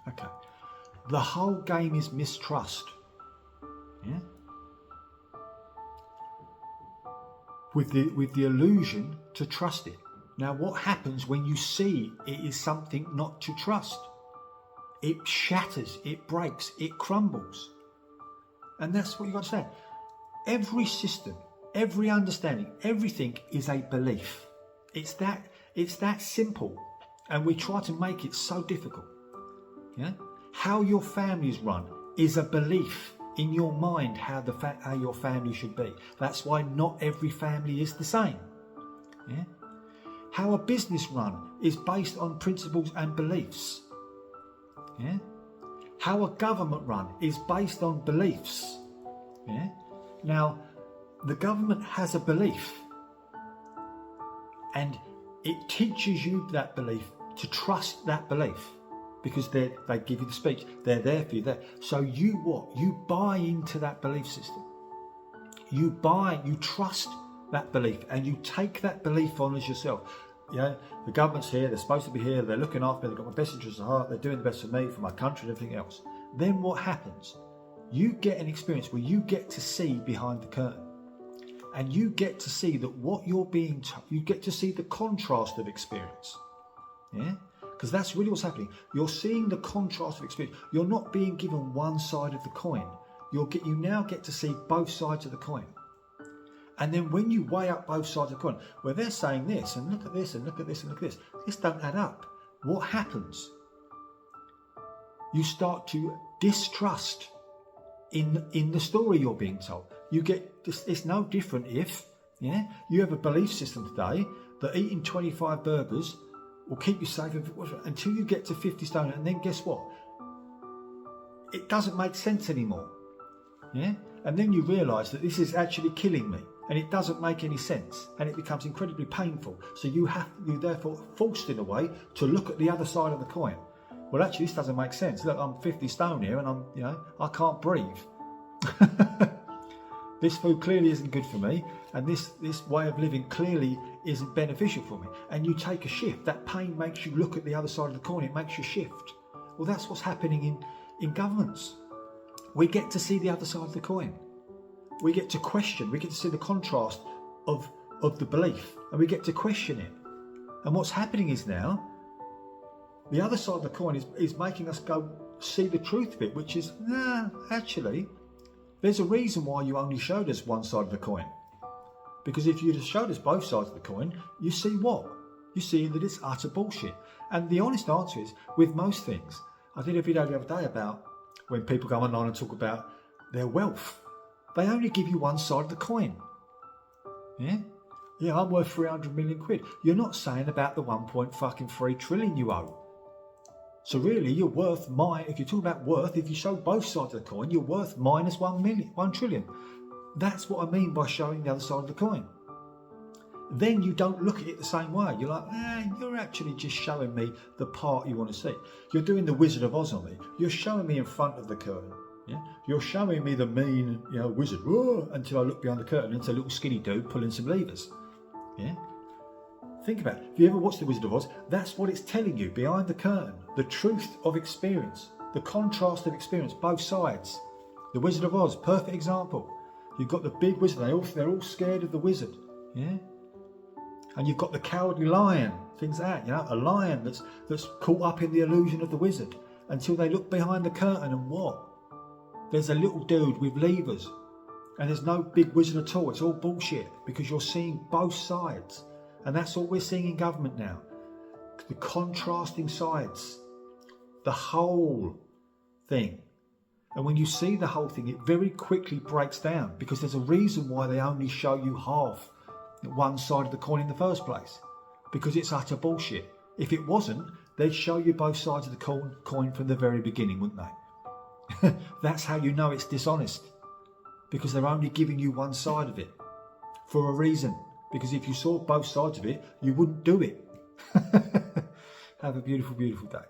Okay. The whole game is mistrust. Yeah. With the illusion to trust it. Now, what happens when you see it is something not to trust? It shatters, it breaks, it crumbles. And that's what you've got to say. Every system, every understanding, everything is a belief. It's that simple. And we try to make it so difficult. Yeah? How your family is run is a belief in your mind how your family should be. That's why not every family is the same. Yeah? How a business run is based on principles and beliefs. Yeah? How a government run is based on beliefs. Yeah? Now, the government has a belief, and it teaches you that belief to trust that belief, because they give you the speech. They're there for you. So you what? You buy into that belief system. You trust that belief, and you take that belief on as yourself. You know, the government's here, they're supposed to be here, they're looking after me, they've got my best interests at heart, they're doing the best for me, for my country and everything else. Then what happens? You get an experience where you get to see behind the curtain. And you get to see that what you're being told, you get to see the contrast of experience. Yeah? Because that's really what's happening. You're seeing the contrast of experience. You're not being given one side of the coin. You now get to see both sides of the coin. And then when you weigh up both sides of the coin, where they're saying this, and look at this, and look at this, and look at this don't add up. What happens? You start to distrust in the story you're being told. You get this. It's no different if you have a belief system today that eating 25 burgers will keep you safe until you get to 50 stone, and then guess what? It doesn't make sense anymore. Yeah, and then you realise that this is actually killing me, and it doesn't make any sense, and it becomes incredibly painful. So you're therefore forced in a way to look at the other side of the coin. Well, actually, this doesn't make sense. Look, I'm 50 stone here, and I can't breathe. This food clearly isn't good for me, and this way of living clearly isn't beneficial for me. And you take a shift. That pain makes you look at the other side of the coin. It makes you shift. Well, that's what's happening in governments. We get to see the other side of the coin. We get to question. We get to see the contrast of the belief, and we get to question it. And what's happening is now, the other side of the coin is making us go see the truth of it, which is, actually, there's a reason why you only showed us one side of the coin. Because if you'd have showed us both sides of the coin, you see what? You see that it's utter bullshit. And the honest answer is, with most things, I did a video the other day about when people go online and talk about their wealth. They only give you one side of the coin. Yeah, I'm worth 300 million quid. You're not saying about the 1.3 trillion you owe. So really, you're worth if you're talking about worth, if you show both sides of the coin, you're worth minus 1 trillion. That's what I mean by showing the other side of the coin. Then you don't look at it the same way. You're like, you're actually just showing me the part you want to see. You're doing the Wizard of Oz on me. You're showing me in front of the curtain. Yeah? You're showing me the mean, wizard, until I look behind the curtain and it's a little skinny dude pulling some levers. Yeah? Think about it. If you ever watched The Wizard of Oz, that's what it's telling you behind the curtain. The truth of experience, the contrast of experience, both sides. The Wizard of Oz, perfect example. You've got the big wizard, they're all scared of the wizard. Yeah? And you've got the cowardly lion, things like that, a lion that's caught up in the illusion of the wizard until they look behind the curtain and what? There's a little dude with levers and there's no big wizard at all. It's all bullshit because you're seeing both sides. And that's what we're seeing in government now. The contrasting sides. The whole thing. And when you see the whole thing, it very quickly breaks down because there's a reason why they only show you half one side of the coin in the first place. Because it's utter bullshit. If it wasn't, they'd show you both sides of the coin from the very beginning, wouldn't they? That's how you know it's dishonest. Because they're only giving you one side of it. For a reason. Because if you saw both sides of it, you wouldn't do it. Have a beautiful, beautiful day.